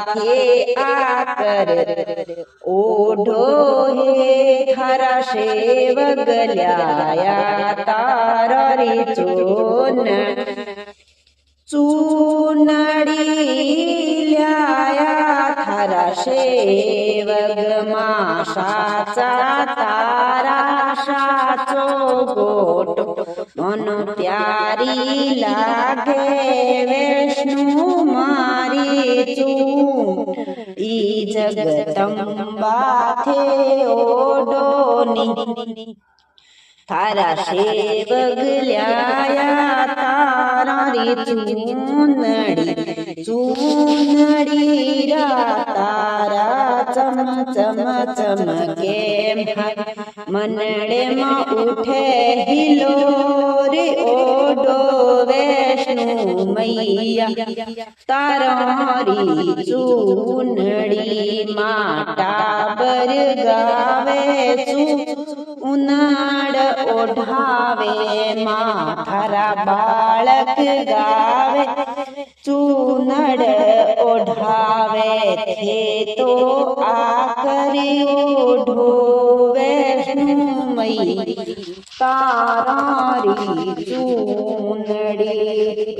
थे आकर ओढो हे थारा शेवगल्याया ताररी चूनडिल्याया थारा शेवग माशाचा ताराशाचो गोट मन त्यारी लागे विष्णु मारी ई जगदंबा थे ओढोनी थारा शेवगल्याया तारारी चूनडीरा तारा चम चम चमके मनडे में उठे हिलोरी ओढो वैष्णु मैया तारारी चूनडी माटा बर गावे उनाड़ ओढ़ावे माथारा बालक गावे चूनड़ ओढ़ावे थे तो आकरी ओढ़ो वैष्णु मई तारारी चूनड़ी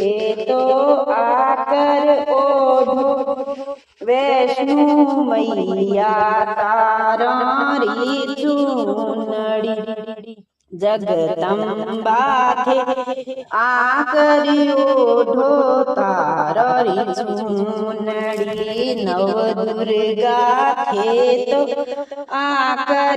थे तो आकर ओढ़ो वैष्णु मैया तारारी चूनड़ी जगदंबा थे आकरी ओढो ताररी चूनड़ी नव दुर्गा थे तो आकर